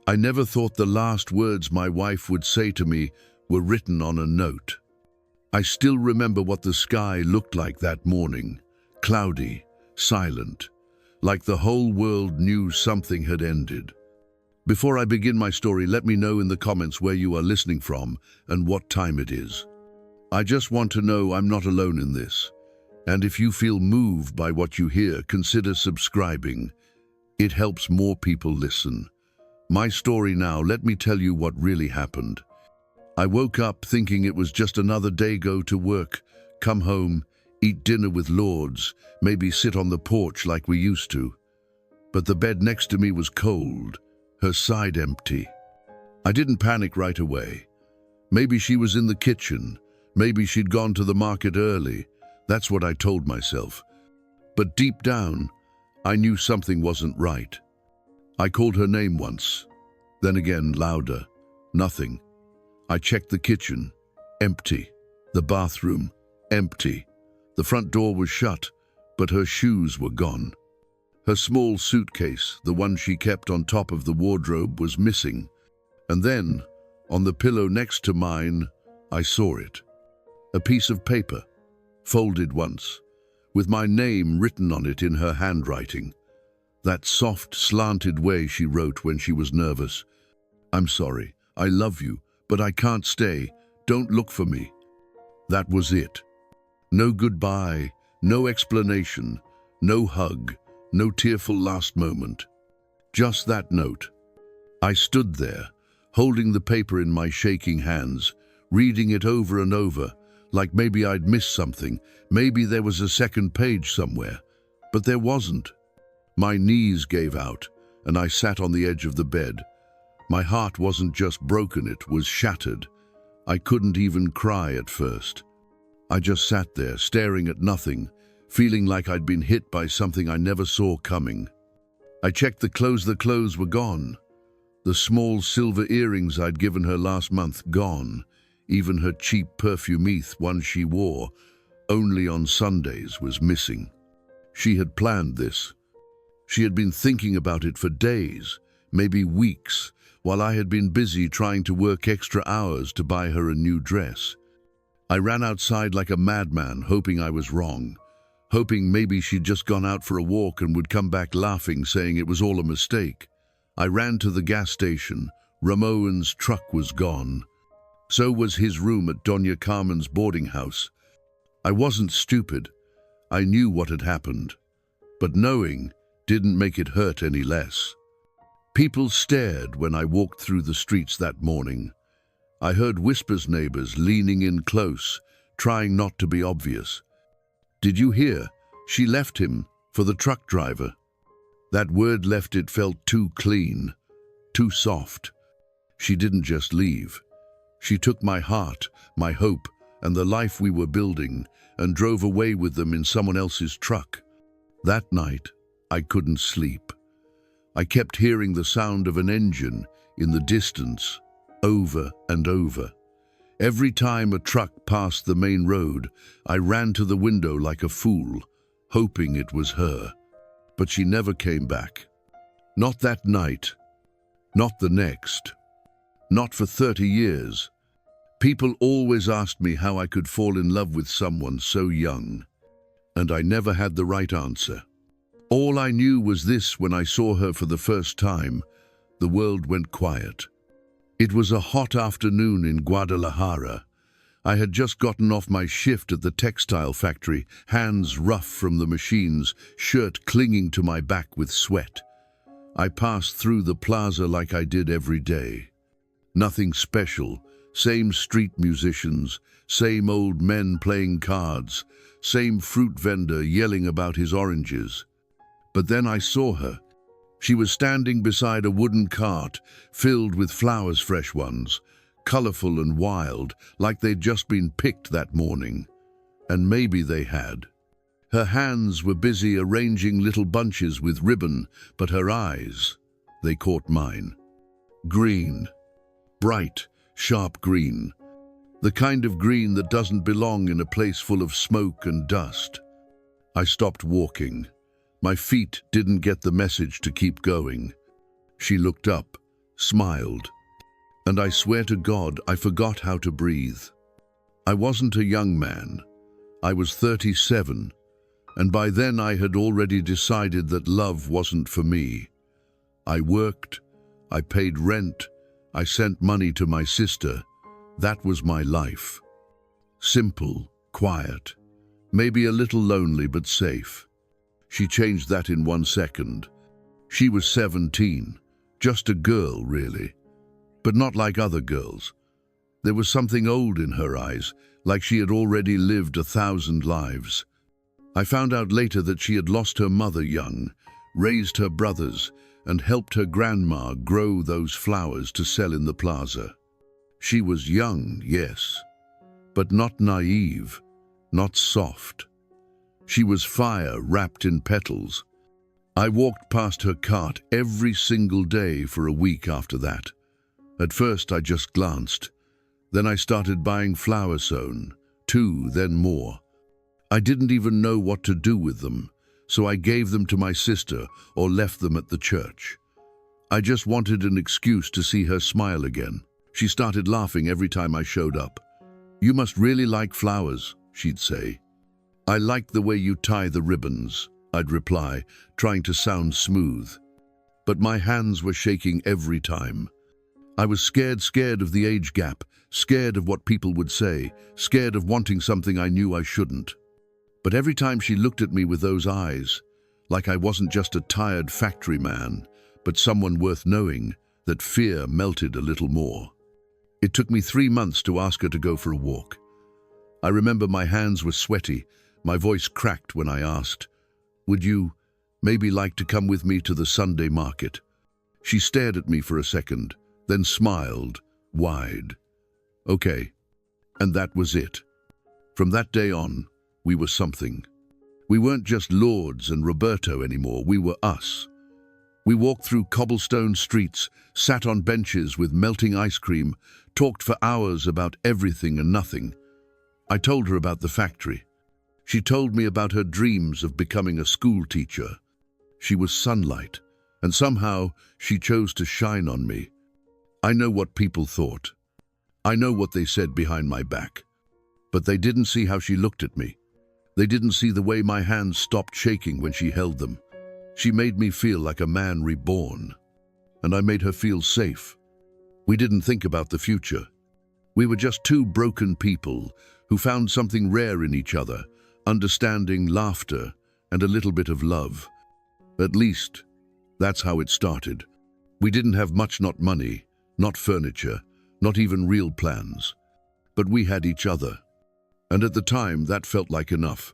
I never thought the last words my wife would say to me were written on a note. I still remember what the sky looked like that morning, cloudy, silent, like the whole world knew something had ended. Before I begin my story, let me know in the comments where you are listening from and what time it is. I just want to know I'm not alone in this. And if you feel moved by what you hear, consider subscribing. It helps more people listen. My story now, let me tell you what really happened. I woke up thinking it was just another day, go to work, come home, eat dinner with Lourdes, maybe sit on the porch like we used to. But the bed next to me was cold, her side empty. I didn't panic right away. Maybe she was in the kitchen. Maybe she'd gone to the market early. That's what I told myself. But deep down, I knew something wasn't right. I called her name once, then again louder. Nothing. I checked the kitchen. Empty. The bathroom. Empty. The front door was shut, but her shoes were gone. Her small suitcase, the one she kept on top of the wardrobe, was missing. And then, on the pillow next to mine, I saw it. A piece of paper, folded once, with my name written on it in her handwriting. That soft, slanted way she wrote when she was nervous. "I'm sorry, I love you, but I can't stay. Don't look for me." That was it. No goodbye, no explanation, no hug, no tearful last moment. Just that note. I stood there, holding the paper in my shaking hands, reading it over and over, like maybe I'd missed something, maybe there was a second page somewhere. But there wasn't. My knees gave out, and I sat on the edge of the bed. My heart wasn't just broken, it was shattered. I couldn't even cry at first. I just sat there, staring at nothing, feeling like I'd been hit by something I never saw coming. I checked the clothes were gone. The small silver earrings I'd given her last month, gone. Even her cheap perfume, one she wore only on Sundays, was missing. She had planned this. She had been thinking about it for days, maybe weeks, while I had been busy trying to work extra hours to buy her a new dress. I ran outside like a madman, hoping I was wrong, hoping maybe she'd just gone out for a walk and would come back laughing, saying it was all a mistake. I ran to the gas station. Ramon's truck was gone. So was his room at Doña Carmen's boarding house. I wasn't stupid. I knew what had happened. But knowing didn't make it hurt any less. People stared when I walked through the streets that morning. I heard whispers, neighbors leaning in close, trying not to be obvious. "Did you hear? She left him for the truck driver." That word left, it felt too clean, too soft. She didn't just leave. She took my heart, my hope, and the life we were building, and drove away with them in someone else's truck. That night, I couldn't sleep. I kept hearing the sound of an engine in the distance, over and over. Every time a truck passed the main road, I ran to the window like a fool, hoping it was her. But she never came back. Not that night. Not the next. Not for 30 years. People always asked me how I could fall in love with someone so young. And I never had the right answer. All I knew was this: when I saw her for the first time, the world went quiet. It was a hot afternoon in Guadalajara. I had just gotten off my shift at the textile factory, hands rough from the machines, shirt clinging to my back with sweat. I passed through the plaza like I did every day. Nothing special, same street musicians, same old men playing cards, same fruit vendor yelling about his oranges. But then I saw her. She was standing beside a wooden cart filled with flowers, fresh ones, colorful and wild, like they'd just been picked that morning. And maybe they had. Her hands were busy arranging little bunches with ribbon, but her eyes, they caught mine. Green. Bright, sharp green. The kind of green that doesn't belong in a place full of smoke and dust. I stopped walking. My feet didn't get the message to keep going. She looked up, smiled, and I swear to God I forgot how to breathe. I wasn't a young man. I was 37, and by then I had already decided that love wasn't for me. I worked, I paid rent, I sent money to my sister. That was my life. Simple, quiet, maybe a little lonely but safe. She changed that in 1 second. She was 17, just a girl really, but not like other girls. There was something old in her eyes, like she had already lived 1,000 lives. I found out later that she had lost her mother young, raised her brothers, and helped her grandma grow those flowers to sell in the plaza. She was young, yes, but not naive, not soft. She was fire wrapped in petals. I walked past her cart every single day for a week after that. At first I just glanced. Then I started buying flower sown, 2, then more. I didn't even know what to do with them, so I gave them to my sister or left them at the church. I just wanted an excuse to see her smile again. She started laughing every time I showed up. "You must really like flowers," she'd say. "I like the way you tie the ribbons," I'd reply, trying to sound smooth. But my hands were shaking every time. I was scared of the age gap, scared of what people would say, scared of wanting something I knew I shouldn't. But every time she looked at me with those eyes, like I wasn't just a tired factory man, but someone worth knowing, that fear melted a little more. It took me 3 months to ask her to go for a walk. I remember my hands were sweaty, my voice cracked when I asked, "Would you maybe like to come with me to the Sunday market?" She stared at me for a second, then smiled, wide. "Okay." And that was it. From that day on, we were something. We weren't just Lourdes and Roberto anymore, we were us. We walked through cobblestone streets, sat on benches with melting ice cream, talked for hours about everything and nothing. I told her about the factory. She told me about her dreams of becoming a school teacher. She was sunlight, and somehow she chose to shine on me. I know what people thought. I know what they said behind my back. But they didn't see how she looked at me. They didn't see the way my hands stopped shaking when she held them. She made me feel like a man reborn. And I made her feel safe. We didn't think about the future. We were just 2 broken people who found something rare in each other, understanding, laughter, and a little bit of love. At least, that's how it started. We didn't have much, not money, not furniture, not even real plans. But we had each other. And at the time, that felt like enough.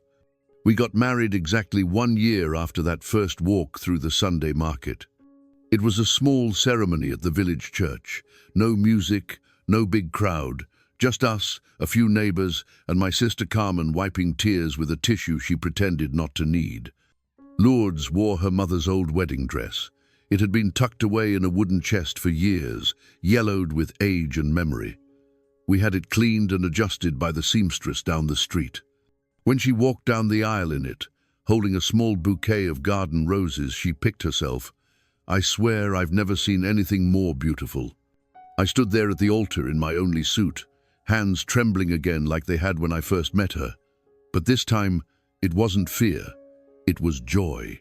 We got married exactly 1 year after that first walk through the Sunday market. It was a small ceremony at the village church. No music, no big crowd, just us, a few neighbors, and my sister Carmen wiping tears with a tissue she pretended not to need. Lourdes wore her mother's old wedding dress. It had been tucked away in a wooden chest for years, yellowed with age and memory. We had it cleaned and adjusted by the seamstress down the street. When she walked down the aisle in it, holding a small bouquet of garden roses, she picked herself. I swear I've never seen anything more beautiful. I stood there at the altar in my only suit, hands trembling again like they had when I first met her. But this time, it wasn't fear, it was joy.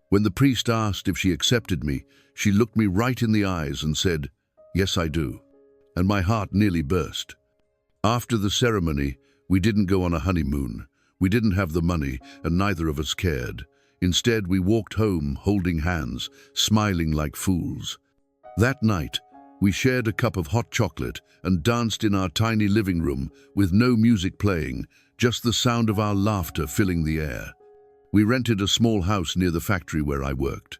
When the priest asked if she accepted me, she looked me right in the eyes and said, "Yes, I do." And my heart nearly burst. After the ceremony, we didn't go on a honeymoon. We didn't have the money, and neither of us cared. Instead, we walked home holding hands, smiling like fools. That night, we shared a cup of hot chocolate and danced in our tiny living room with no music playing, just the sound of our laughter filling the air. We rented a small house near the factory where I worked.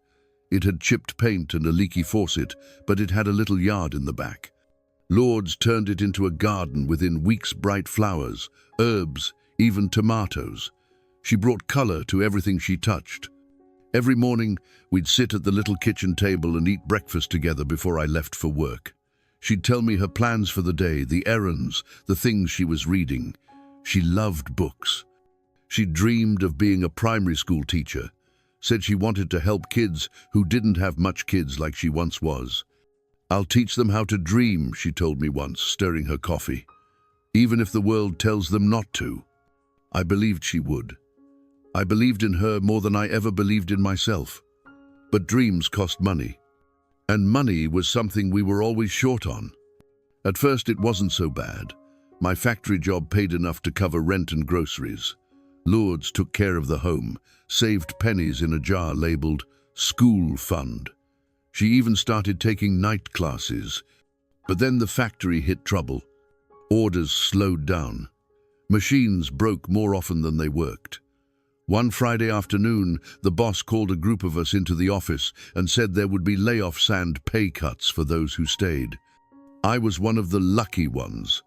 It had chipped paint and a leaky faucet, but it had a little yard in the back. Lourdes turned it into a garden within weeks, bright flowers, herbs, even tomatoes. She brought color to everything she touched. Every morning, we'd sit at the little kitchen table and eat breakfast together before I left for work. She'd tell me her plans for the day, the errands, the things she was reading. She loved books. She dreamed of being a primary school teacher, said she wanted to help kids who didn't have much kids like she once was. "I'll teach them how to dream," she told me once, stirring her coffee. "Even if the world tells them not to." I believed she would. I believed in her more than I ever believed in myself. But dreams cost money. And money was something we were always short on. At first it wasn't so bad. My factory job paid enough to cover rent and groceries. Lourdes took care of the home, saved pennies in a jar labeled school fund. She even started taking night classes. But then the factory hit trouble. Orders slowed down. Machines broke more often than they worked. One Friday afternoon, the boss called a group of us into the office and said there would be layoffs and pay cuts for those who stayed. I was one of the lucky ones.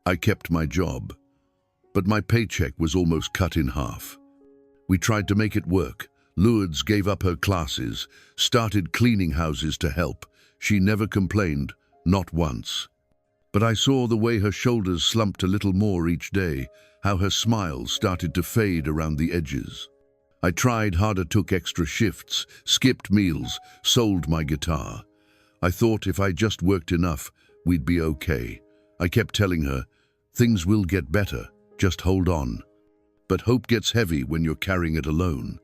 I kept my job, but my paycheck was almost cut in half. We tried to make it work. Lourdes gave up her classes, started cleaning houses to help. She never complained, not once. But I saw the way her shoulders slumped a little more each day, how her smile started to fade around the edges. I tried harder, took extra shifts, skipped meals, sold my guitar. I thought if I just worked enough, we'd be okay. I kept telling her, "Things will get better, just hold on." But hope gets heavy when you're carrying it alone.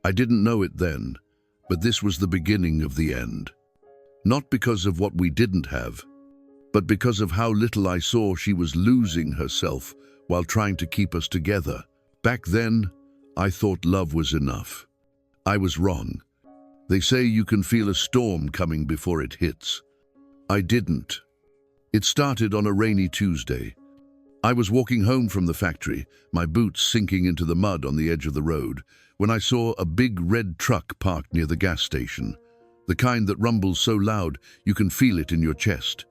I didn't know it then, but this was the beginning of the end. Not because of what we didn't have, but because of how little I saw she was losing herself while trying to keep us together. Back then, I thought love was enough. I was wrong. They say you can feel a storm coming before it hits. I didn't. It started on a rainy Tuesday. I was walking home from the factory, my boots sinking into the mud on the edge of the road, when I saw a big red truck parked near the gas station, the kind that rumbles so loud you can feel it in your chest.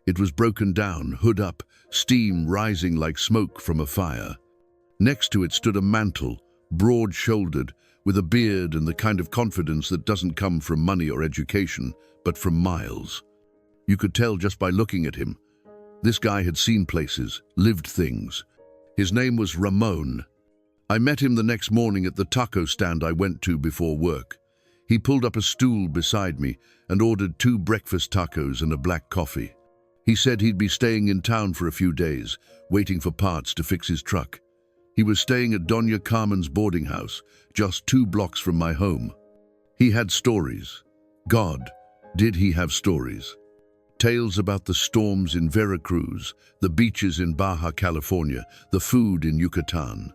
It was broken down, hood up, steam rising like smoke from a fire. Next to it stood a mantle, broad-shouldered, with a beard and the kind of confidence that doesn't come from money or education, but from miles. You could tell just by looking at him. This guy had seen places, lived things. His name was Ramon. I met him the next morning at the taco stand I went to before work. He pulled up a stool beside me and ordered 2 breakfast tacos and a black coffee. He said he'd be staying in town for a few days, waiting for parts to fix his truck. He was staying at Doña Carmen's boarding house, just 2 blocks from my home. He had stories. God, did he have stories? Tales about the storms in Veracruz, the beaches in Baja California, the food in Yucatan.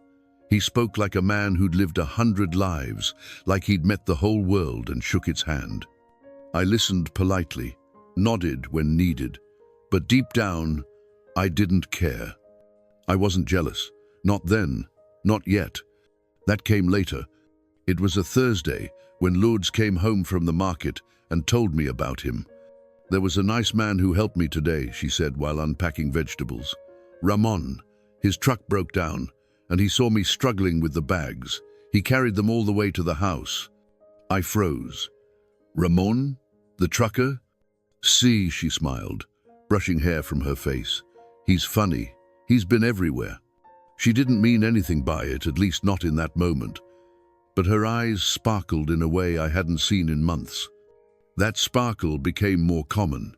He spoke like a man who'd lived 100 lives, like he'd met the whole world and shook its hand. I listened politely, nodded when needed, but deep down, I didn't care. I wasn't jealous. Not then, not yet. That came later. It was a Thursday when Lourdes came home from the market and told me about him. "There was a nice man who helped me today," she said while unpacking vegetables. "Ramon. His truck broke down, and he saw me struggling with the bags. He carried them all the way to the house." I froze. "Ramon? The trucker?" "See," she smiled, brushing hair from her face. "He's funny. He's been everywhere." She didn't mean anything by it, at least not in that moment. But her eyes sparkled in a way I hadn't seen in months. That sparkle became more common.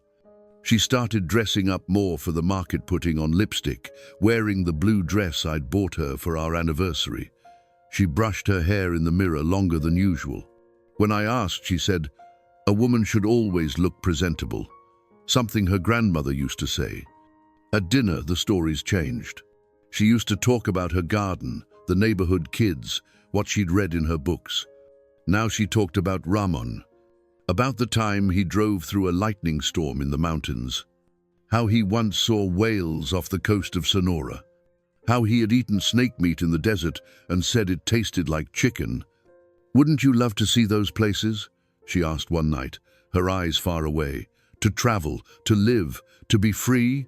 She started dressing up more for the market, putting on lipstick, wearing the blue dress I'd bought her for our anniversary. She brushed her hair in the mirror longer than usual. When I asked, she said, "A woman should always look presentable," something her grandmother used to say. At dinner, the stories changed. She used to talk about her garden, the neighborhood kids, what she'd read in her books. Now she talked about Ramon, about the time he drove through a lightning storm in the mountains, how he once saw whales off the coast of Sonora, how he had eaten snake meat in the desert and said it tasted like chicken. "Wouldn't you love to see those places?" she asked one night, her eyes far away. "To travel, to live, to be free?"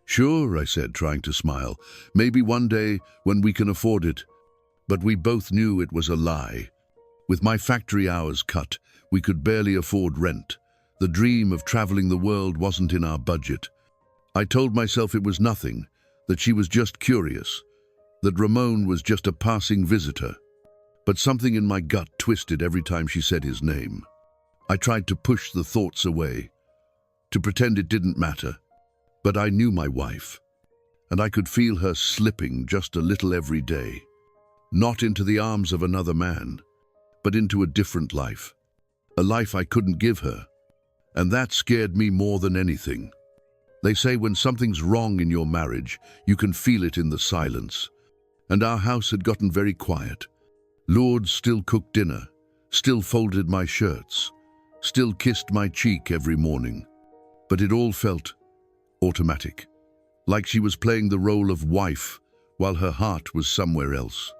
"Sure," I said, trying to smile. "Maybe one day when we can afford it." But we both knew it was a lie. With my factory hours cut, we could barely afford rent. The dream of traveling the world wasn't in our budget. I told myself it was nothing, that she was just curious, that Ramon was just a passing visitor. But something in my gut twisted every time she said his name. I tried to push the thoughts away. to pretend it didn't matter. But I knew my wife, and I could feel her slipping just a little every day, not into the arms of another man, but into a different life, a life I couldn't give her, and that scared me more than anything. They say when something's wrong in your marriage, you can feel it in the silence, and our house had gotten very quiet. Lourdes still cooked dinner, still folded my shirts, still kissed my cheek every morning, but it all felt automatic, like she was playing the role of wife while her heart was somewhere else.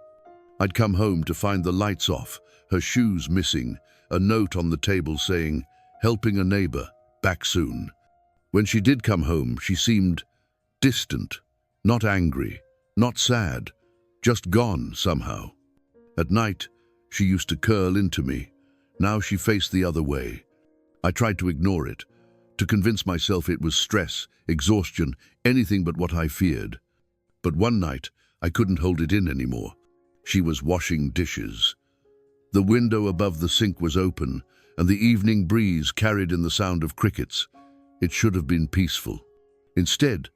I'd come home to find the lights off, her shoes missing, a note on the table saying, "Helping a neighbor, back soon." When she did come home, she seemed distant, not angry, not sad, just gone somehow. At night, she used to curl into me. Now she faced the other way. I tried to ignore it, to convince myself it was stress, exhaustion, anything but what I feared. But one night, I couldn't hold it in anymore. She was washing dishes. The window above the sink was open, and the evening breeze carried in the sound of crickets. It should have been peaceful. Instead,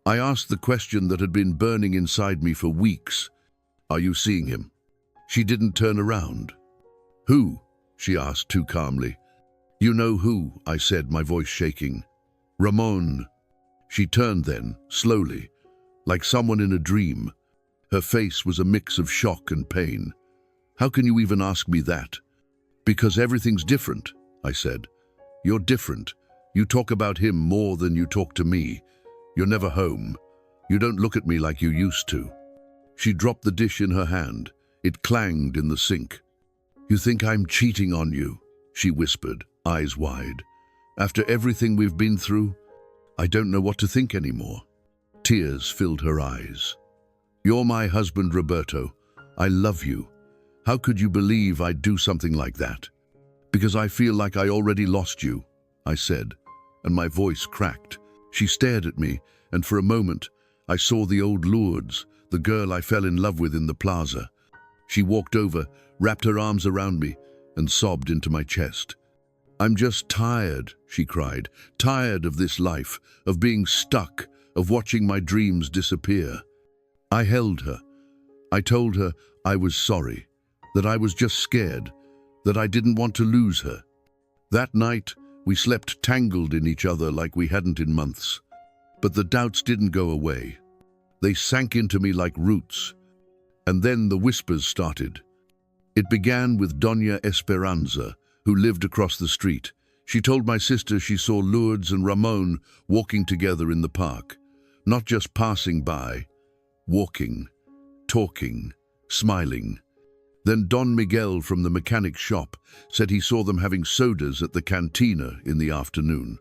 I asked the question that had been burning inside me for weeks. "Are you seeing him?" She didn't turn around. "Who?" she asked too calmly. "You know who," I said, my voice shaking. "Ramon." She turned then, slowly, like someone in a dream. Her face was a mix of shock and pain. "How can you even ask me that?" "Because everything's different," I said. "You're different. You talk about him more than you talk to me. You're never home. You don't look at me like you used to." She dropped the dish in her hand. It clanged in the sink. "You think I'm cheating on you?" she whispered, eyes wide. "After everything we've been through, I don't know what to think anymore." Tears filled her eyes. "You're my husband, Roberto. I love you. How could you believe I'd do something like that?" "Because I feel like I already lost you," I said, and my voice cracked. She stared at me, and for a moment, I saw the old Lourdes, the girl I fell in love with in the plaza. She walked over, wrapped her arms around me, and sobbed into my chest. "I'm just tired," she cried, "tired of this life, of being stuck, of watching my dreams disappear." I held her. I told her I was sorry, that I was just scared, that I didn't want to lose her. That night, we slept tangled in each other like we hadn't in months. But the doubts didn't go away. They sank into me like roots. And then the whispers started. It began with Doña Esperanza, who lived across the street. She told my sister she saw Lourdes and Ramon walking together in the park, not just passing by, walking, talking, smiling. Then Don Miguel from the mechanic shop said he saw them having sodas at the cantina in the afternoon.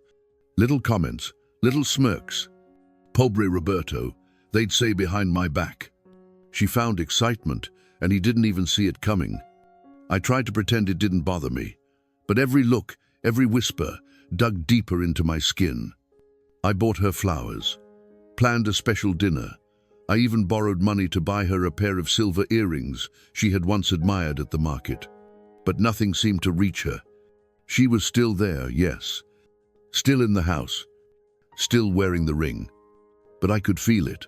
Little comments, little smirks. "Pobre Roberto," they'd say behind my back. She found excitement, and he didn't even see it coming. I tried to pretend it didn't bother me, but every look, every whisper, dug deeper into my skin. I bought her flowers, planned a special dinner. I even borrowed money to buy her a pair of silver earrings she had once admired at the market. But nothing seemed to reach her. She was still there, yes. Still in the house. Still wearing the ring. But I could feel it.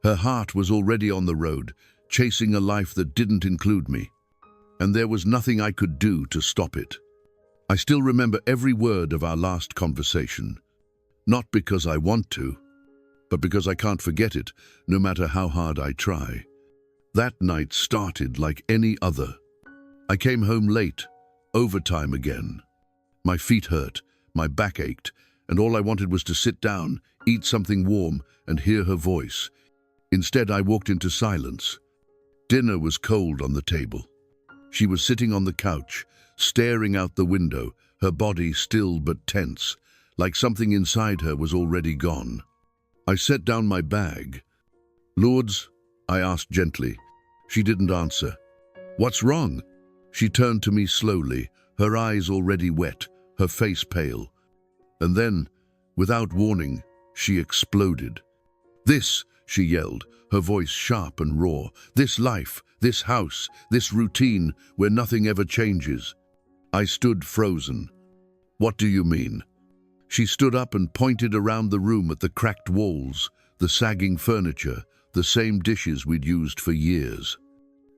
Her heart was already on the road, chasing a life that didn't include me. And there was nothing I could do to stop it. I still remember every word of our last conversation. Not because I want to, but because I can't forget it, no matter how hard I try. That night started like any other. I came home late, overtime again. My feet hurt, my back ached, and all I wanted was to sit down, eat something warm, and hear her voice. Instead, I walked into silence. Dinner was cold on the table. She was sitting on the couch, staring out the window, her body still but tense, like something inside her was already gone. I set down my bag. "Lourdes?" I asked gently. She didn't answer. "What's wrong?" She turned to me slowly, her eyes already wet, her face pale. And then, without warning, she exploded. "This," she yelled, her voice sharp and raw, "this life, this house, this routine where nothing ever changes." I stood frozen. "What do you mean?" She stood up and pointed around the room at the cracked walls, the sagging furniture, the same dishes we'd used for years.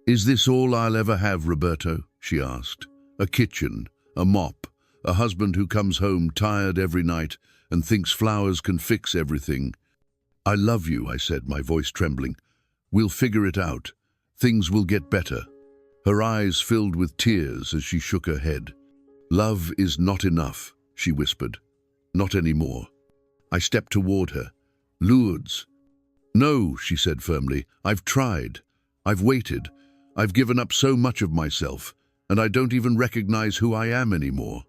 "Is this all I'll ever have, Roberto?" she asked. "A kitchen, a mop, a husband who comes home tired every night and thinks flowers can fix everything." "I love you," I said, my voice trembling. "We'll figure it out. Things will get better." Her eyes filled with tears as she shook her head. "Love is not enough," she whispered. "Not anymore." I stepped toward her. "Lourdes." "No," she said firmly. "I've tried. I've waited. I've given up so much of myself, and I don't even recognize who I am anymore."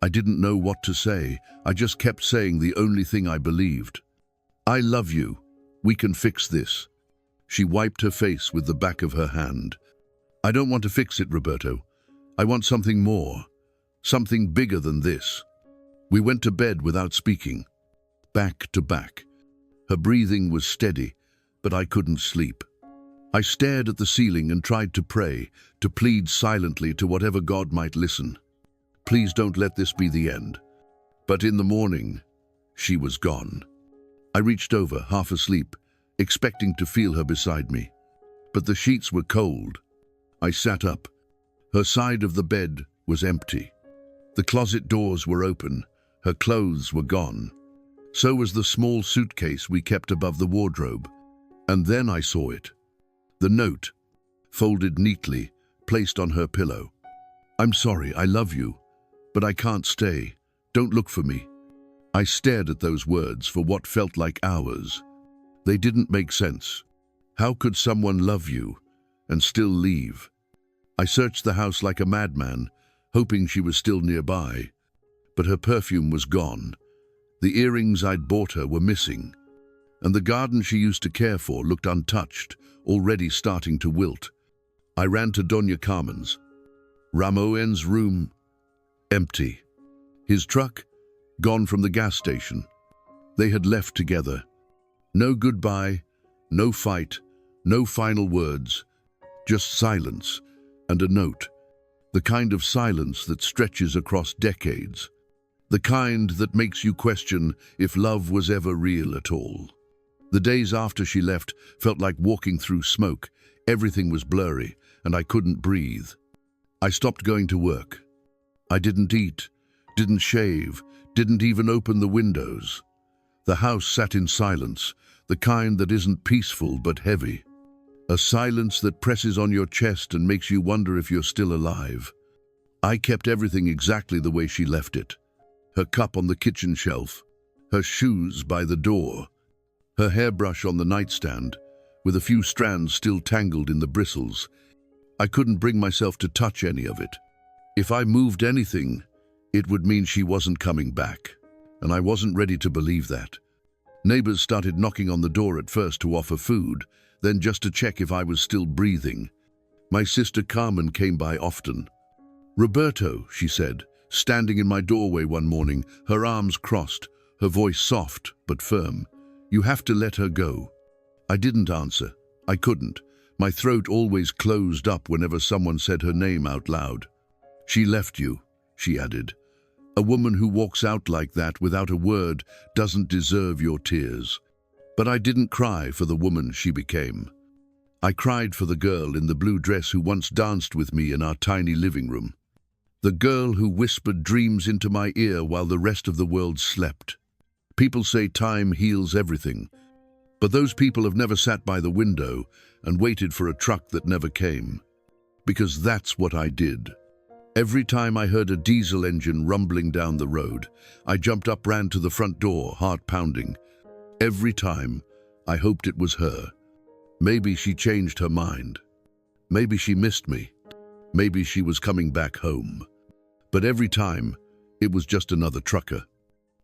I didn't know what to say. I just kept saying the only thing I believed. "I love you. We can fix this." She wiped her face with the back of her hand. "I don't want to fix it, Roberto. I want something more. Something bigger than this." We went to bed without speaking, back to back. Her breathing was steady, but I couldn't sleep. I stared at the ceiling and tried to pray, to plead silently to whatever God might listen. Please don't let this be the end. But in the morning, she was gone. I reached over, half asleep, expecting to feel her beside me. But the sheets were cold. I sat up. Her side of the bed was empty. The closet doors were open. Her clothes were gone. So was the small suitcase we kept above the wardrobe. And then I saw it. The note, folded neatly, placed on her pillow. "I'm sorry, I love you, but I can't stay. Don't look for me." I stared at those words for what felt like hours. They didn't make sense. How could someone love you and still leave? I searched the house like a madman, hoping she was still nearby. But her perfume was gone. The earrings I'd bought her were missing. And the garden she used to care for looked untouched, already starting to wilt. I ran to Doña Carmen's. Ramon's room, empty. His truck, gone from the gas station. They had left together. No goodbye, no fight, no final words, just silence and a note. The kind of silence that stretches across decades. The kind that makes you question if love was ever real at all. The days after she left felt like walking through smoke. Everything was blurry, and I couldn't breathe. I stopped going to work. I didn't eat, didn't shave, didn't even open the windows. The house sat in silence, the kind that isn't peaceful but heavy. A silence that presses on your chest and makes you wonder if you're still alive. I kept everything exactly the way she left it. Her cup on the kitchen shelf, her shoes by the door, her hairbrush on the nightstand, with a few strands still tangled in the bristles. I couldn't bring myself to touch any of it. If I moved anything, it would mean she wasn't coming back, and I wasn't ready to believe that. Neighbors started knocking on the door at first to offer food, then just to check if I was still breathing. My sister Carmen came by often. "Roberto," she said, standing in my doorway one morning, her arms crossed, her voice soft but firm. "You have to let her go." I didn't answer. I couldn't. My throat always closed up whenever someone said her name out loud. "She left you," she added. "A woman who walks out like that without a word doesn't deserve your tears." But I didn't cry for the woman she became. I cried for the girl in the blue dress who once danced with me in our tiny living room. The girl who whispered dreams into my ear while the rest of the world slept. People say time heals everything, but those people have never sat by the window and waited for a truck that never came. Because that's what I did. Every time I heard a diesel engine rumbling down the road, I jumped up, ran to the front door, heart pounding. Every time, I hoped it was her. Maybe she changed her mind. Maybe she missed me. Maybe she was coming back home. But every time, it was just another trucker.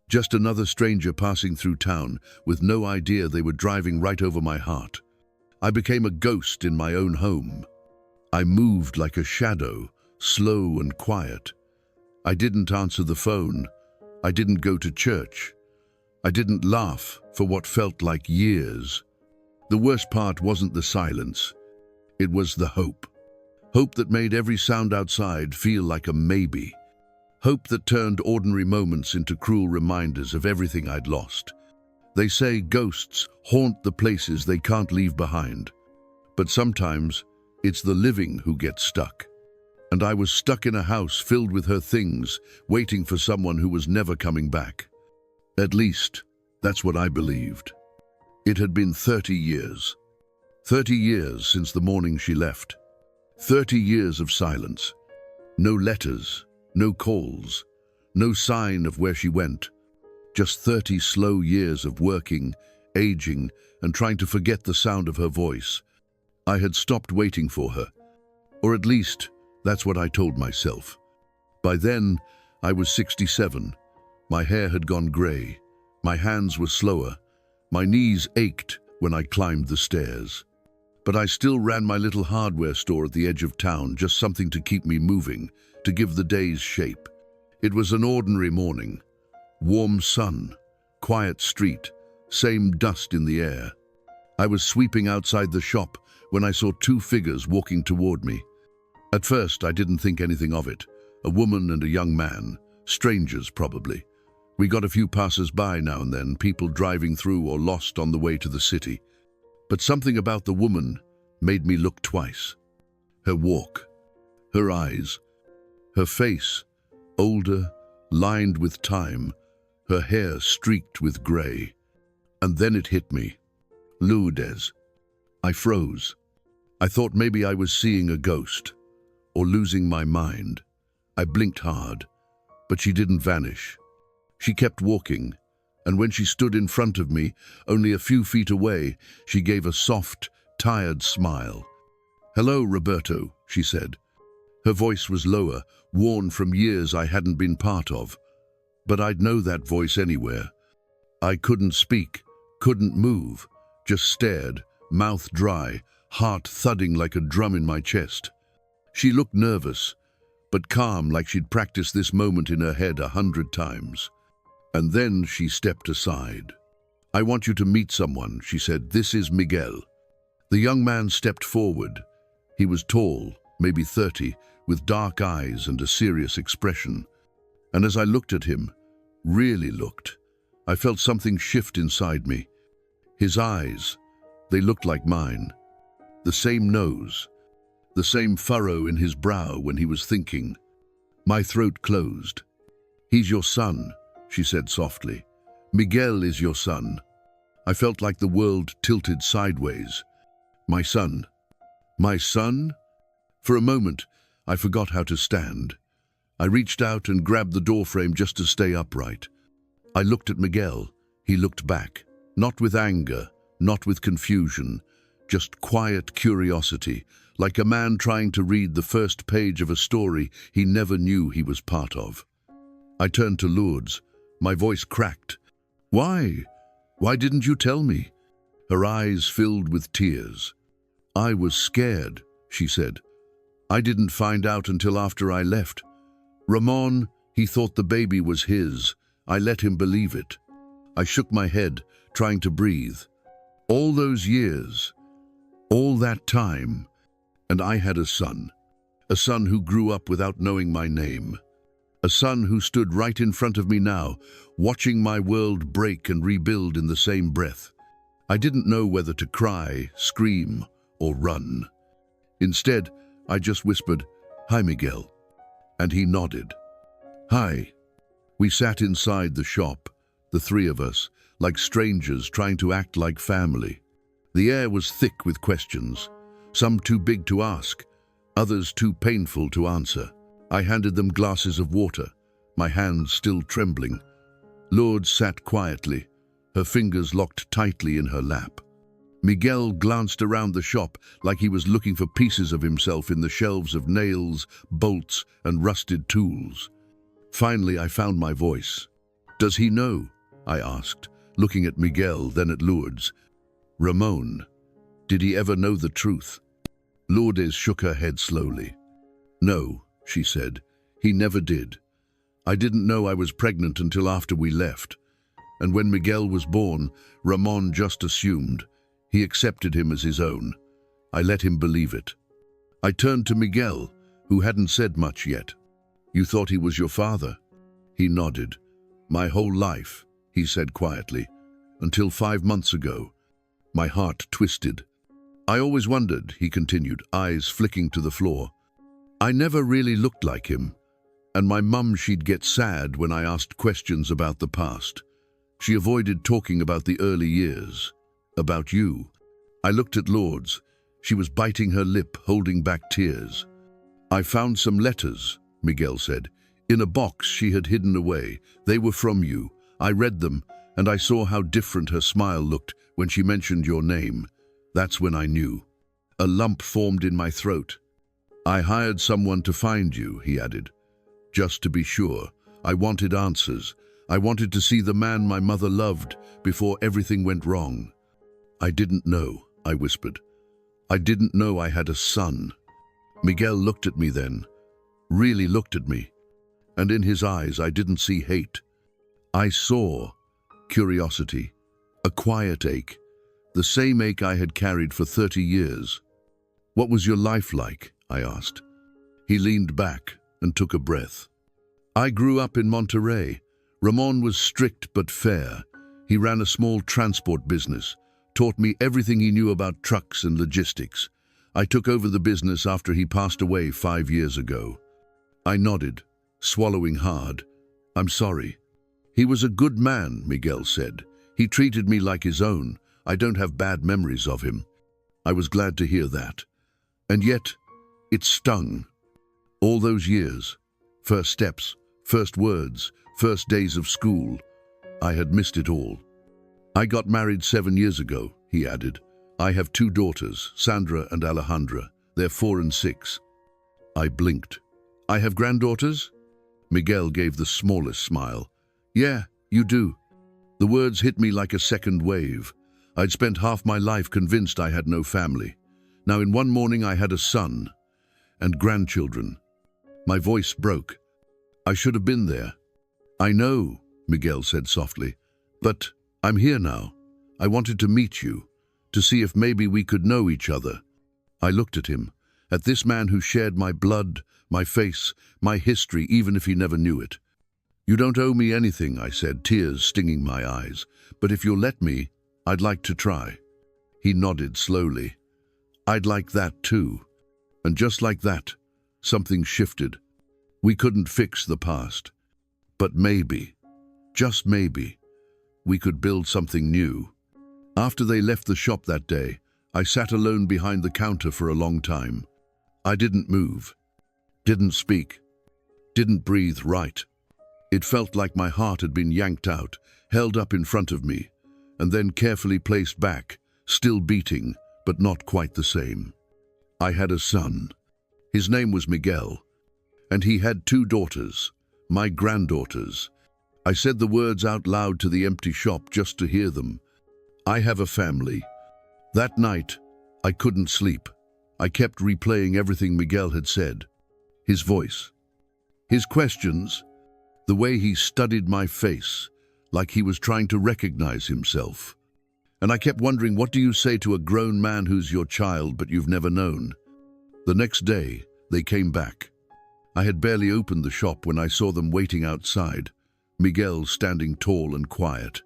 Just another stranger passing through town with no idea they were driving right over my heart. I became a ghost in my own home. I moved like a shadow, slow and quiet. I didn't answer the phone. I didn't go to church. I didn't laugh for what felt like years. The worst part wasn't the silence. It was the hope. Hope that made every sound outside feel like a maybe. Hope that turned ordinary moments into cruel reminders of everything I'd lost. They say ghosts haunt the places they can't leave behind. But sometimes it's the living who get stuck. And I was stuck in a house filled with her things, waiting for someone who was never coming back. At least, that's what I believed. It had been 30 years. 30 years since the morning she left. 30 years of silence. No letters, no calls, no sign of where she went. Just 30 slow years of working, aging, and trying to forget the sound of her voice. I had stopped waiting for her. Or at least, that's what I told myself. By then, I was 67. My hair had gone grey. My hands were slower. My knees ached when I climbed the stairs. But I still ran my little hardware store at the edge of town, just something to keep me moving, to give the days shape. It was an ordinary morning. Warm sun, quiet street, same dust in the air. I was sweeping outside the shop when I saw two figures walking toward me. At first, I didn't think anything of it. A woman and a young man, strangers probably. We got a few passers-by now and then, people driving through or lost on the way to the city. But something about the woman made me look twice. Her walk, her eyes, her face, older, lined with time, her hair streaked with grey. And then it hit me. Lourdes. I froze. I thought maybe I was seeing a ghost, or losing my mind. I blinked hard, but she didn't vanish. She kept walking, and when she stood in front of me, only a few feet away, she gave a soft, tired smile. "Hello, Roberto," she said. Her voice was lower, worn from years I hadn't been part of. But I'd know that voice anywhere. I couldn't speak, couldn't move, just stared, mouth dry, heart thudding like a drum in my chest. She looked nervous, but calm, like she'd practiced this moment in her head 100 times. And then she stepped aside. "I want you to meet someone," she said. "This is Miguel." The young man stepped forward. He was tall, maybe 30, with dark eyes and a serious expression. And as I looked at him, really looked, I felt something shift inside me. His eyes, they looked like mine. The same nose, the same furrow in his brow when he was thinking. My throat closed. "He's your son," she said softly. "Miguel is your son." I felt like the world tilted sideways. My son. My son? For a moment, I forgot how to stand. I reached out and grabbed the doorframe just to stay upright. I looked at Miguel. He looked back, not with anger, not with confusion, just quiet curiosity, like a man trying to read the first page of a story he never knew he was part of. I turned to Lourdes. My voice cracked. "Why? Why didn't you tell me?" Her eyes filled with tears. "I was scared," she said. "I didn't find out until after I left. Ramon, he thought the baby was his. I let him believe it." I shook my head, trying to breathe. All those years, all that time, and I had a son who grew up without knowing my name. A son who stood right in front of me now, watching my world break and rebuild in the same breath. I didn't know whether to cry, scream, or run. Instead, I just whispered, "Hi, Miguel." And he nodded. "Hi." We sat inside the shop, the three of us, like strangers trying to act like family. The air was thick with questions, some too big to ask, others too painful to answer. I handed them glasses of water, my hands still trembling. Lourdes sat quietly, her fingers locked tightly in her lap. Miguel glanced around the shop like he was looking for pieces of himself in the shelves of nails, bolts, and rusted tools. Finally, I found my voice. "Does he know?" I asked, looking at Miguel, then at Lourdes. "Ramon, did he ever know the truth?" Lourdes shook her head slowly. "No," she said, "he never did. I didn't know I was pregnant until after we left. And when Miguel was born, Ramon just assumed. He accepted him as his own. I let him believe it." I turned to Miguel, who hadn't said much yet. You thought he was your father? He nodded. My whole life, he said quietly, until 5 months ago. My heart twisted. I always wondered, he continued, eyes flicking to the floor. I never really looked like him, and my mum, she'd get sad when I asked questions about the past. She avoided talking about the early years, about you. I looked at Lourdes. She was biting her lip, holding back tears. I found some letters, Miguel said, in a box she had hidden away. They were from you. I read them, and I saw how different her smile looked when she mentioned your name. That's when I knew. A lump formed in my throat. I hired someone to find you, he added. Just to be sure. I wanted answers. I wanted to see the man my mother loved before everything went wrong. I didn't know, I whispered. I didn't know I had a son. Miguel looked at me then, really looked at me, and in his eyes I didn't see hate. I saw curiosity, a quiet ache, the same ache I had carried for 30 years. What was your life like? I asked. He leaned back and took a breath. I grew up in Monterrey. Ramon was strict but fair. He ran a small transport business, taught me everything he knew about trucks and logistics. I took over the business after he passed away 5 years ago. I nodded, swallowing hard. I'm sorry. He was a good man, Miguel said. He treated me like his own. I don't have bad memories of him. I was glad to hear that. And yet, it stung. All those years, first steps, first words, first days of school, I had missed it all. I got married 7 years ago, he added. I have 2 daughters, Sandra and Alejandra. They're 4 and 6. I blinked. I have granddaughters? Miguel gave the smallest smile. Yeah, you do. The words hit me like a second wave. I'd spent half my life convinced I had no family. Now in one morning I had a son and grandchildren. My voice broke. I should have been there. I know, Miguel said softly, but I'm here now. I wanted to meet you, to see if maybe we could know each other. I looked at him, at this man who shared my blood, my face, my history, even if he never knew it. You don't owe me anything, I said, tears stinging my eyes, but if you'll let me, I'd like to try. He nodded slowly. I'd like that too. And just like that, something shifted. We couldn't fix the past, but maybe, just maybe, we could build something new. After they left the shop that day, I sat alone behind the counter for a long time. I didn't move, didn't speak, didn't breathe right. It felt like my heart had been yanked out, held up in front of me, and then carefully placed back, still beating, but not quite the same. I had a son. His name was Miguel, and he had 2 daughters, my granddaughters. I said the words out loud to the empty shop just to hear them. I have a family. That night, I couldn't sleep. I kept replaying everything Miguel had said. His voice, his questions, the way he studied my face, like he was trying to recognize himself. And I kept wondering, what do you say to a grown man who's your child but you've never known? The next day, they came back. I had barely opened the shop when I saw them waiting outside, Miguel standing tall and quiet,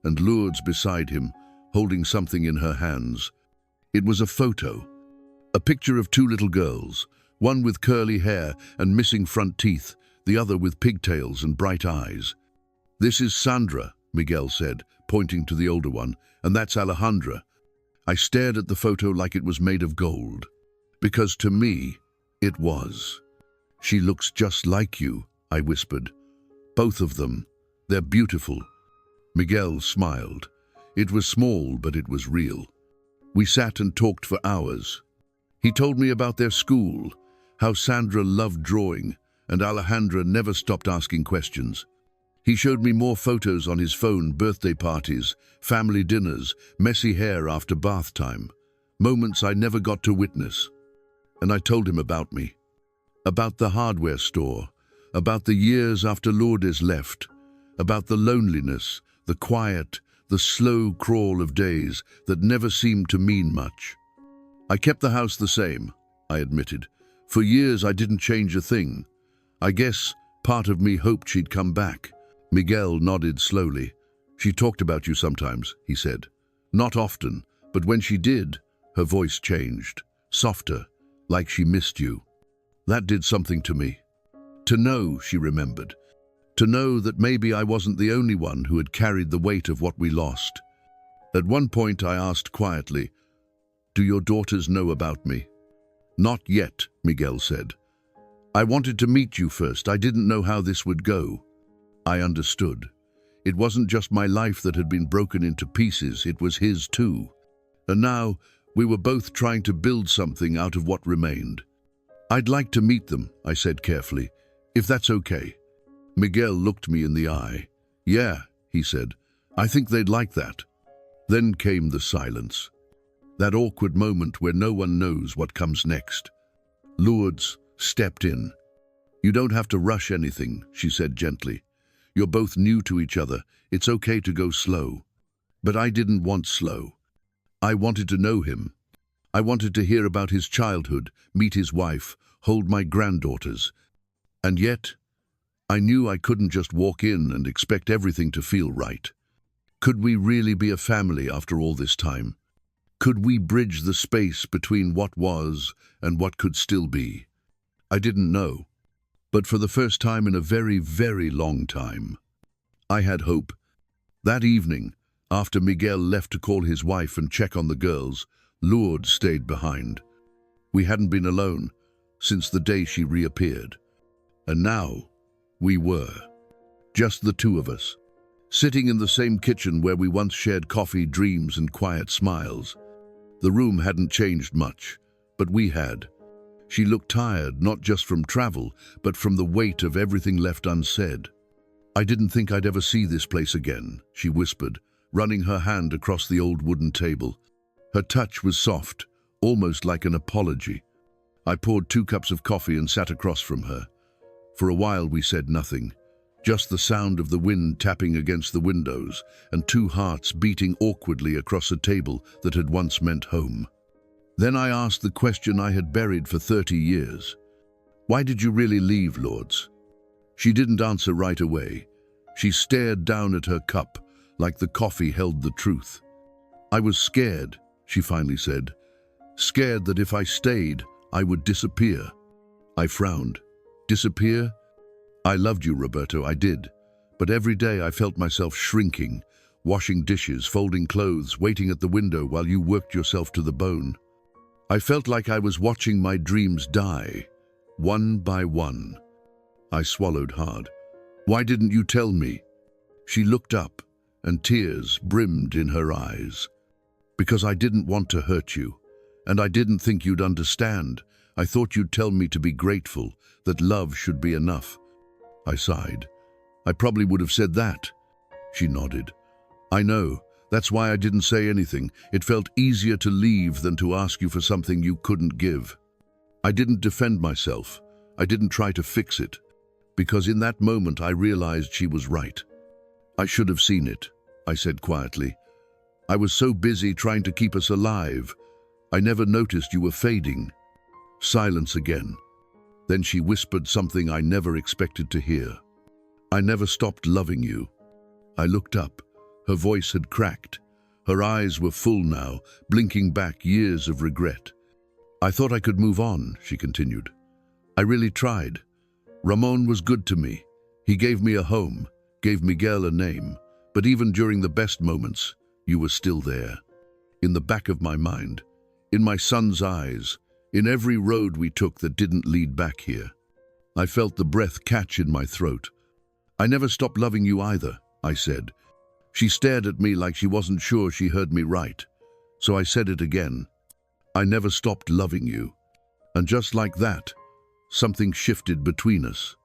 and Lourdes beside him, holding something in her hands. It was a photo, a picture of 2 little girls, one with curly hair and missing front teeth, the other with pigtails and bright eyes. This is Sandra, Miguel said, pointing to the older one, and that's Alejandra. I stared at the photo like it was made of gold, because to me, it was. She looks just like you, I whispered. Both of them. They're beautiful. Miguel smiled. It was small, but it was real. We sat and talked for hours. He told me about their school, how Sandra loved drawing, and Alejandra never stopped asking questions. He showed me more photos on his phone, birthday parties, family dinners, messy hair after bath time, moments I never got to witness. And I told him about me, about the hardware store, about the years after Lourdes left, about the loneliness, the quiet, the slow crawl of days that never seemed to mean much. I kept the house the same, I admitted. For years I didn't change a thing. I guess Part of me hoped she'd come back. Miguel nodded slowly. She talked about you sometimes, he said. Not often, but when she did, her voice changed, softer, like she missed you. That did something to me. To know, she remembered. To know that maybe I wasn't the only one who had carried the weight of what we lost. At one point I asked quietly, "Do your daughters know about me?" "Not yet," Miguel said. "I wanted to meet you first. I didn't know how this would go." I understood. It wasn't just my life that had been broken into pieces, it was his too. And now, we were both trying to build something out of what remained. "I'd like to meet them," I said carefully, "if that's okay." Miguel looked me in the eye. "Yeah," he said, "I think they'd like that." Then came the silence. That awkward moment where no one knows what comes next. Lourdes stepped in. "You don't have to rush anything," she said gently. "You're both new to each other. It's okay to go slow." But I didn't want slow. I wanted to know him. I wanted to hear about his childhood, meet his wife, hold my granddaughters. And yet, I knew I couldn't just walk in and expect everything to feel right. Could we really be a family after all this time? Could we bridge the space between what was and what could still be? I didn't know. But for the first time in a very, very long time, I had hope. That evening, after Miguel left to call his wife and check on the girls, Lourdes stayed behind. We hadn't been alone since the day she reappeared. And now, we were. Just the two of us, sitting in the same kitchen where we once shared coffee, dreams, and quiet smiles. The room hadn't changed much, but we had. She looked tired, not just from travel, but from the weight of everything left unsaid. "I didn't think I'd ever see this place again," she whispered, running her hand across the old wooden table. Her touch was soft, almost like an apology. I poured 2 cups of coffee and sat across from her. For a while we said nothing, just the sound of the wind tapping against the windows and 2 hearts beating awkwardly across a table that had once meant home. Then I asked the question I had buried for 30 years. "Why did you really leave, Lourdes?" She didn't answer right away. She stared down at her cup, like the coffee held the truth. "I was scared," she finally said. "Scared that if I stayed, I would disappear." I frowned. "Disappear? I loved you, Roberto, I did. But every day I felt myself shrinking, washing dishes, folding clothes, waiting at the window while you worked yourself to the bone. I felt like I was watching my dreams die, one by one." I swallowed hard. "Why didn't you tell me?" She looked up, and tears brimmed in her eyes. "Because I didn't want to hurt you, and I didn't think you'd understand. I thought you'd tell me to be grateful, that love should be enough." I sighed. "I probably would have said that." She nodded. "I know. That's why I didn't say anything. It felt easier to leave than to ask you for something you couldn't give. I didn't defend myself. I didn't try to fix it. Because in that moment I realized she was right. I should have seen it," I said quietly. "I was so busy trying to keep us alive. I never noticed you were fading." Silence again. Then she whispered something I never expected to hear. "I never stopped loving you." I looked up. Her voice had cracked. Her eyes were full now, blinking back years of regret. "I thought I could move on," she continued. "I really tried. Ramon was good to me. He gave me a home, gave Miguel a name. But even during the best moments, you were still there. In the back of my mind, in my son's eyes, in every road we took that didn't lead back here." I felt the breath catch in my throat. "I never stopped loving you either," I said. She stared at me like she wasn't sure she heard me right. So I said it again. "I never stopped loving you." And just like that, something shifted between us.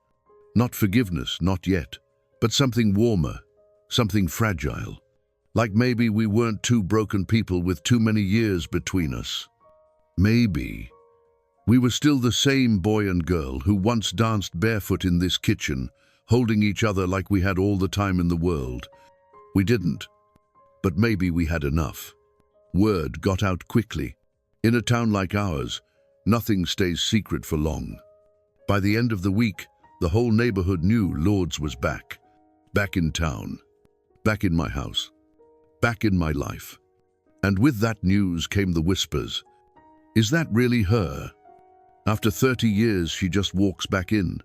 Not forgiveness, not yet, but something warmer, something fragile. Like maybe we weren't 2 broken people with too many years between us. Maybe we were still the same boy and girl who once danced barefoot in this kitchen, holding each other like we had all the time in the world. We didn't, but maybe we had enough. Word got out quickly. In a town like ours, nothing stays secret for long. By the end of the week, The whole neighborhood knew Lourdes was back. Back in town. Back in my house. Back in my life. And with that news came the whispers. Is that really her? After 30 years, she just walks back in.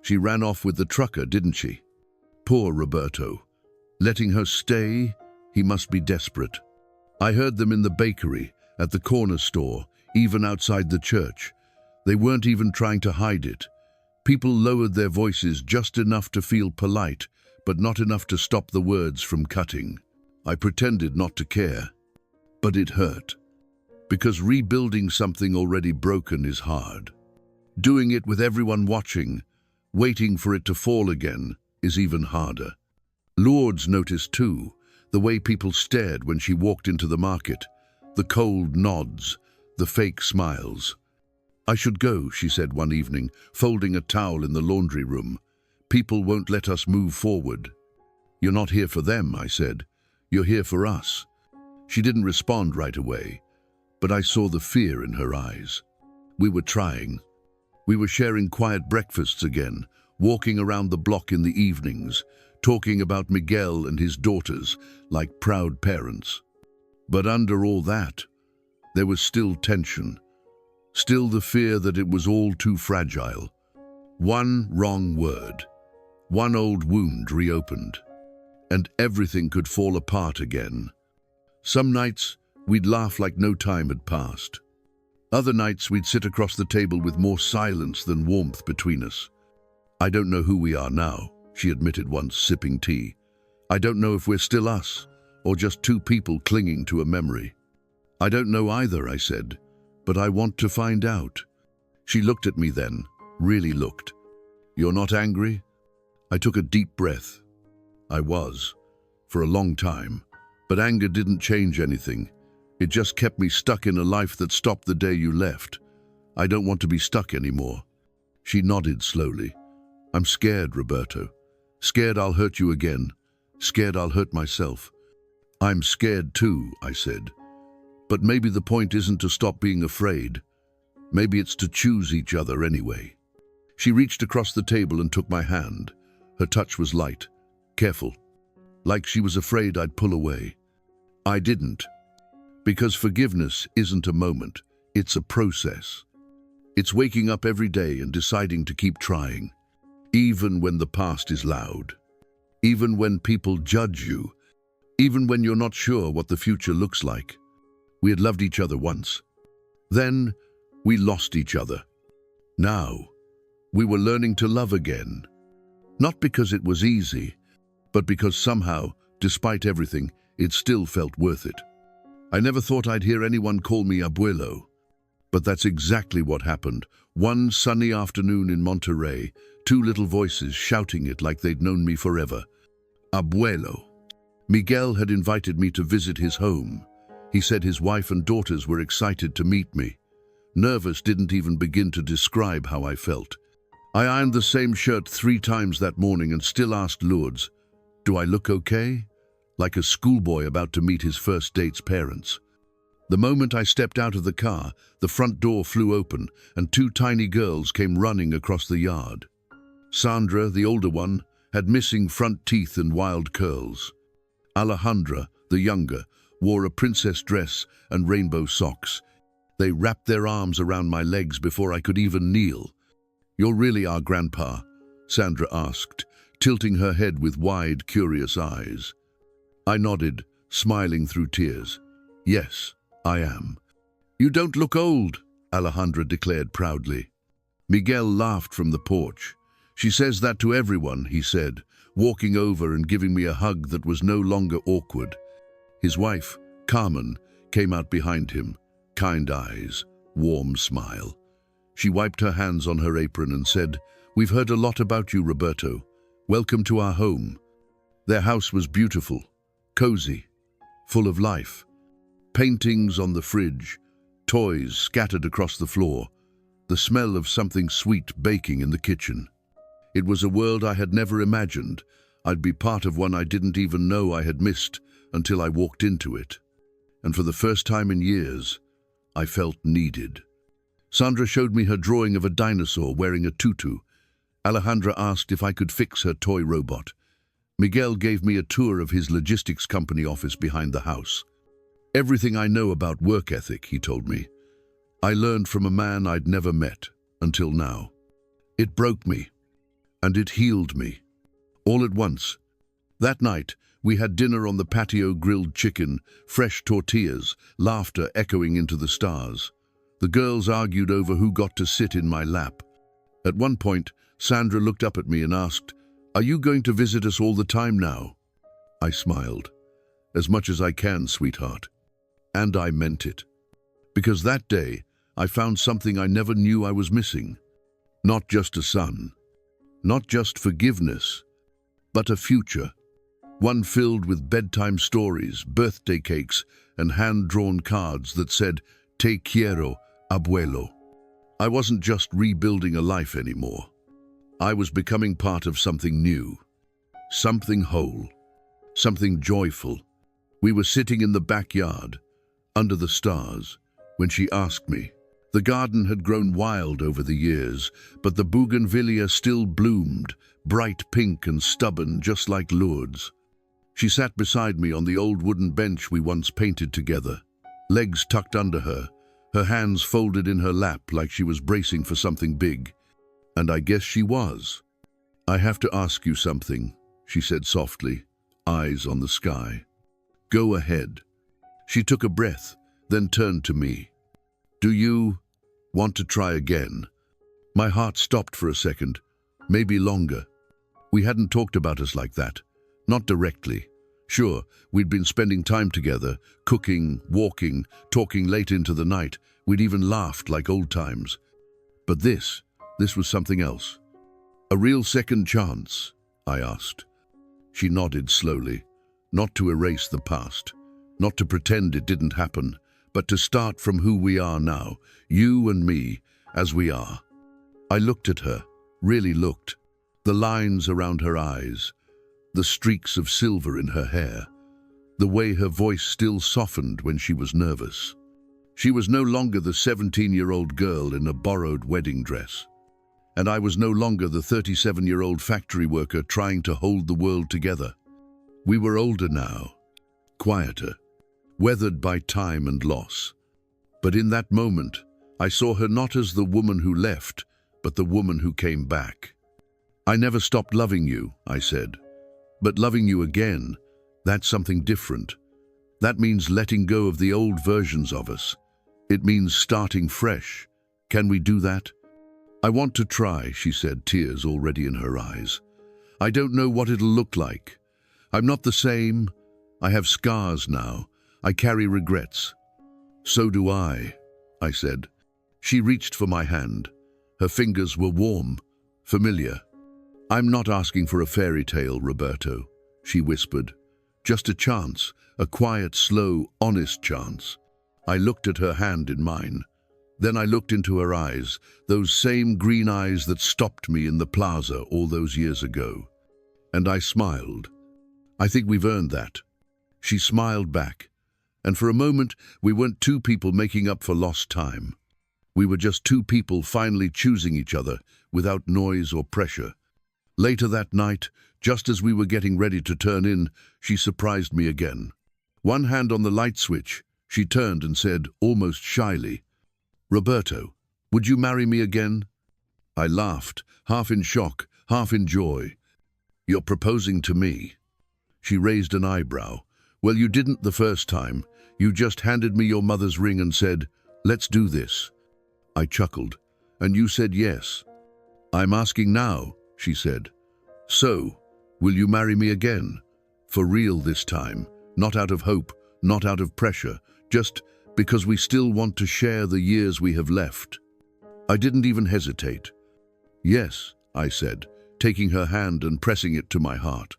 She ran off with the trucker, didn't she? Poor Roberto. Letting her stay, he must be desperate. I heard them in the bakery, at the corner store, even outside the church. They weren't even trying to hide it. People lowered their voices just enough to feel polite, but not enough to stop the words from cutting. I pretended not to care. But it hurt. Because rebuilding something already broken is hard. Doing it with everyone watching, waiting for it to fall again, is even harder. Lourdes noticed too, the way people stared when she walked into the market, the cold nods, the fake smiles. I should go, she said one evening, folding a towel in the laundry room. People won't let us move forward. You're not here for them, I said. You're here for us. She didn't respond right away, but I saw the fear in her eyes. We were trying. We were sharing quiet breakfasts again, walking around the block in the evenings, talking about Miguel and his daughters like proud parents. But under all that, there was still tension, still the fear that it was all too fragile. One wrong word, one old wound reopened, and everything could fall apart again. Some nights, we'd laugh like no time had passed. Other nights, we'd sit across the table with more silence than warmth between us. I don't know who we are now, she admitted once, sipping tea. I don't know if we're still us, or just two people clinging to a memory. I don't know either, I said, but I want to find out. She looked at me then, really looked. You're not angry? I took a deep breath. I was, for a long time, but anger didn't change anything. It just kept me stuck in a life that stopped the day you left. I don't want to be stuck anymore. She nodded slowly. I'm scared, Roberto. Scared I'll hurt you again. Scared I'll hurt myself. I'm scared too, I said. But maybe the point isn't to stop being afraid. Maybe it's to choose each other anyway. She reached across the table and took my hand. Her touch was light, careful, like she was afraid I'd pull away. I didn't. Because forgiveness isn't a moment, it's a process. It's waking up every day and deciding to keep trying, even when the past is loud, even when people judge you, even when you're not sure what the future looks like. We had loved each other once. Then we lost each other. Now we were learning to love again. Not because it was easy, but because somehow, despite everything, it still felt worth it. I never thought I'd hear anyone call me abuelo. But that's exactly what happened. One sunny afternoon in Monterrey, two little voices shouting it like they'd known me forever. Abuelo. Miguel had invited me to visit his home. He said his wife and daughters were excited to meet me. Nervous didn't even begin to describe how I felt. I ironed the same shirt 3 times that morning and still asked Lourdes, do I look okay? Like a schoolboy about to meet his first date's parents. The moment I stepped out of the car, the front door flew open and 2 tiny girls came running across the yard. Sandra, the older one, had missing front teeth and wild curls. Alejandra, the younger, wore a princess dress and rainbow socks. They wrapped their arms around my legs before I could even kneel. You're really our grandpa? Sandra asked, tilting her head with wide, curious eyes. I nodded, smiling through tears. Yes, I am. You don't look old, Alejandra declared proudly. Miguel laughed from the porch. She says that to everyone, he said, walking over and giving me a hug that was no longer awkward. His wife, Carmen, came out behind him, kind eyes, warm smile. She wiped her hands on her apron and said, We've heard a lot about you, Roberto. Welcome to our home. Their house was beautiful, cozy, full of life. Paintings on the fridge, toys scattered across the floor, the smell of something sweet baking in the kitchen. It was a world I had never imagined. I'd be part of one I didn't even know I had missed until I walked into it. And for the first time in years, I felt needed. Sandra showed me her drawing of a dinosaur wearing a tutu, Alejandra asked if I could fix her toy robot. Miguel gave me a tour of his logistics company office behind the house. Everything I know about work ethic, he told me, I learned from a man I'd never met until now. It broke me, and it healed me, all at once. That night, we had dinner on the patio, grilled chicken, fresh tortillas, laughter echoing into the stars. The girls argued over who got to sit in my lap. At one point, Sandra looked up at me and asked, "Are you going to visit us all the time now?" I smiled. "As much as I can, sweetheart." And I meant it. Because that day, I found something I never knew I was missing. Not just a son, not just forgiveness, but a future. One filled with bedtime stories, birthday cakes, and hand-drawn cards that said, "Te quiero, abuelo." I wasn't just rebuilding a life anymore. I was becoming part of something new, something whole, something joyful. We were sitting in the backyard, under the stars, when she asked me. The garden had grown wild over the years, but the bougainvillea still bloomed, bright pink and stubborn, just like Lourdes. She sat beside me on the old wooden bench we once painted together, legs tucked under her, her hands folded in her lap like she was bracing for something big. And I guess she was. "I have to ask you something," she said softly, eyes on the sky. "Go ahead." She took a breath, then turned to me. "Do you want to try again?" My heart stopped for a second, maybe longer. We hadn't talked about us like that, not directly. Sure, we'd been spending time together, cooking, walking, talking late into the night. We'd even laughed like old times. But this was something else. "A real second chance?" I asked. She nodded slowly, not to erase the past, not to pretend it didn't happen, but to start from who we are now, you and me, as we are. I looked at her, really looked. The lines around her eyes, the streaks of silver in her hair, the way her voice still softened when she was nervous. She was no longer the 17-year-old girl in a borrowed wedding dress. And I was no longer the 37-year-old factory worker trying to hold the world together. We were older now, quieter, weathered by time and loss. But in that moment, I saw her not as the woman who left, but the woman who came back. "I never stopped loving you," I said. "But loving you again, that's something different. That means letting go of the old versions of us. It means starting fresh. Can we do that?" "I want to try," she said, tears already in her eyes. "I don't know what it'll look like. I'm not the same. I have scars now. I carry regrets." "So do I said. She reached for my hand. Her fingers were warm, familiar. "I'm not asking for a fairy tale, Roberto," she whispered. "Just a chance, a quiet, slow, honest chance." I looked at her hand in mine. Then I looked into her eyes, those same green eyes that stopped me in the plaza all those years ago. And I smiled. "I think we've earned that." She smiled back. And for a moment, we weren't two people making up for lost time. We were just two people finally choosing each other without noise or pressure. Later that night, just as we were getting ready to turn in, she surprised me again. One hand on the light switch, she turned and said, almost shyly, "Roberto, would you marry me again?" I laughed, half in shock, half in joy. "You're proposing to me?" She raised an eyebrow. "Well, you didn't the first time. You just handed me your mother's ring and said, 'Let's do this.'" I chuckled. "And you said yes." "I'm asking now," she said. "So, will you marry me again? For real this time, not out of hope, not out of pressure, just because we still want to share the years we have left." I didn't even hesitate. "Yes," I said, taking her hand and pressing it to my heart.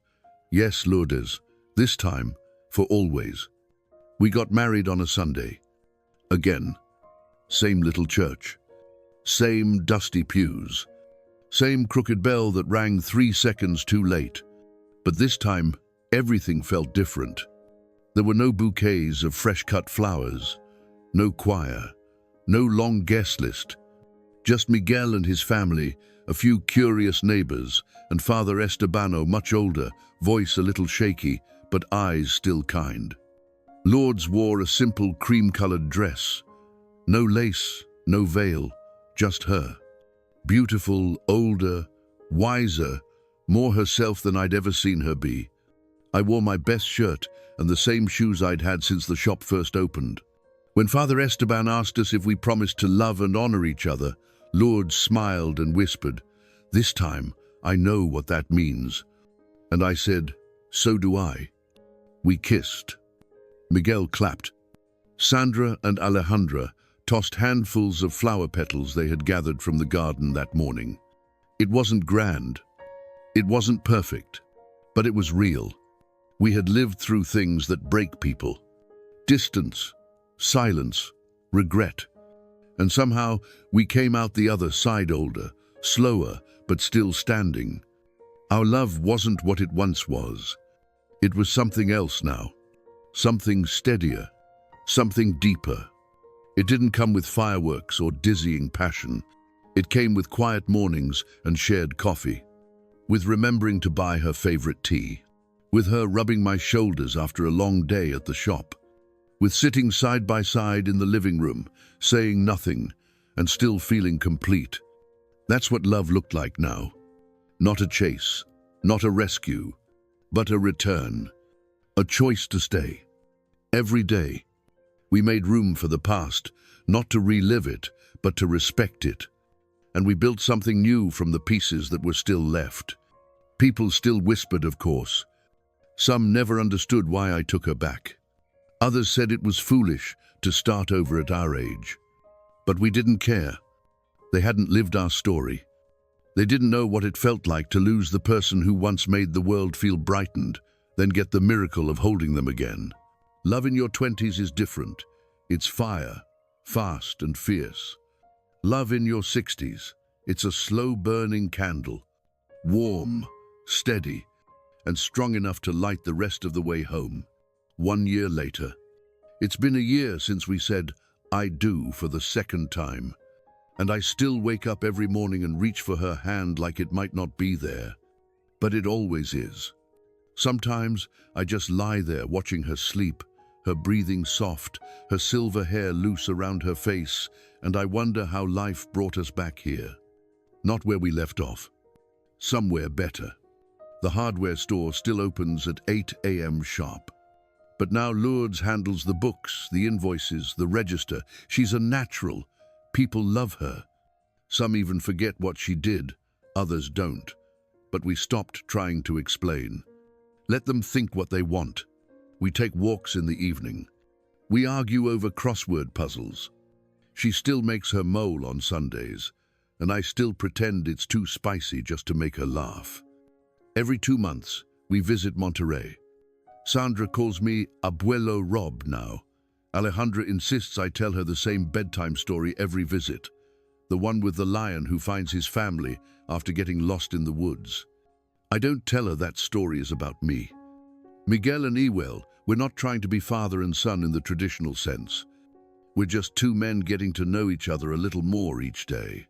"Yes, Lourdes, this time, for always." We got married on a Sunday. Again. Same little church. Same dusty pews. Same crooked bell that rang 3 seconds too late. But this time, everything felt different. There were no bouquets of fresh-cut flowers, no choir, no long guest list. Just Miguel and his family, a few curious neighbors, and Father Estabano, much older, voice a little shaky, but eyes still kind. Lourdes wore a simple cream-colored dress. No lace, no veil, just her. Beautiful, older, wiser, more herself than I'd ever seen her be. I wore my best shirt and the same shoes I'd had since the shop first opened. When Father Esteban asked us if we promised to love and honor each other, Lourdes smiled and whispered, "This time, I know what that means." And I said, "So do I." We kissed. Miguel clapped. Sandra and Alejandra tossed handfuls of flower petals they had gathered from the garden that morning. It wasn't grand. It wasn't perfect. But it was real. We had lived through things that break people. Distance, silence, regret. And somehow we came out the other side older, slower, but still standing. Our love wasn't what it once was. It was something else now. Something steadier. Something deeper. It didn't come with fireworks or dizzying passion. It came with quiet mornings and shared coffee. With remembering to buy her favorite tea. With her rubbing my shoulders after a long day at the shop. With sitting side by side in the living room, saying nothing, and still feeling complete. That's what love looked like now. Not a chase, not a rescue, but a return. A choice to stay. Every day, we made room for the past, not to relive it, but to respect it. And we built something new from the pieces that were still left. People still whispered, of course. Some never understood why I took her back. Others said it was foolish to start over at our age. But we didn't care. They hadn't lived our story. They didn't know what it felt like to lose the person who once made the world feel brightened, then get the miracle of holding them again. Love in your 20s is different. It's fire, fast and fierce. Love in your 60s, it's a slow-burning candle. Warm, steady, and strong enough to light the rest of the way home. 1 year later. It's been a year since we said, "I do" for the second time. And I still wake up every morning and reach for her hand like it might not be there. But it always is. Sometimes I just lie there watching her sleep, her breathing soft, her silver hair loose around her face, and I wonder how life brought us back here. Not where we left off. Somewhere better. The hardware store still opens at 8 a.m. sharp. But now Lourdes handles the books, the invoices, the register. She's a natural. People love her. Some even forget what she did. Others don't. But we stopped trying to explain. Let them think what they want. We take walks in the evening. We argue over crossword puzzles. She still makes her mole on Sundays, and I still pretend it's too spicy just to make her laugh. Every 2 months, we visit Monterrey. Sandra calls me Abuelo Rob now. Alejandra insists I tell her the same bedtime story every visit. The one with the lion who finds his family after getting lost in the woods. I don't tell her that story is about me. Miguel and Ewell, we're not trying to be father and son in the traditional sense. We're just two men getting to know each other a little more each day.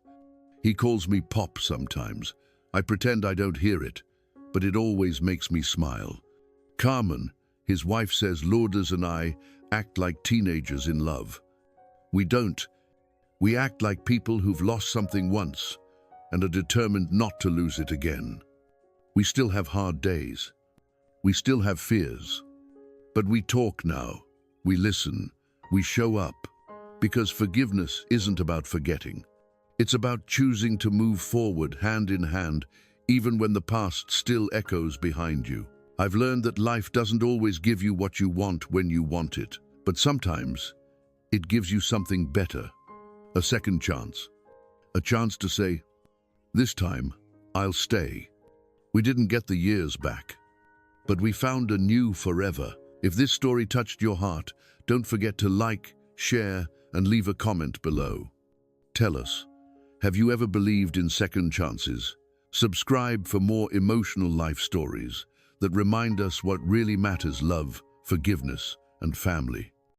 He calls me Pop sometimes. I pretend I don't hear it, but it always makes me smile. Carmen, his wife, says Lourdes and I act like teenagers in love. We don't. We act like people who've lost something once and are determined not to lose it again. We still have hard days. We still have fears. But we talk now. We listen. We show up. Because forgiveness isn't about forgetting. It's about choosing to move forward hand in hand, even when the past still echoes behind you. I've learned that life doesn't always give you what you want when you want it, but sometimes it gives you something better, a second chance, a chance to say, "This time, I'll stay." We didn't get the years back, but we found a new forever. If this story touched your heart, don't forget to like, share, and leave a comment below. Tell us, have you ever believed in second chances? Subscribe for more emotional life stories that remind us what really matters: love, forgiveness, and family.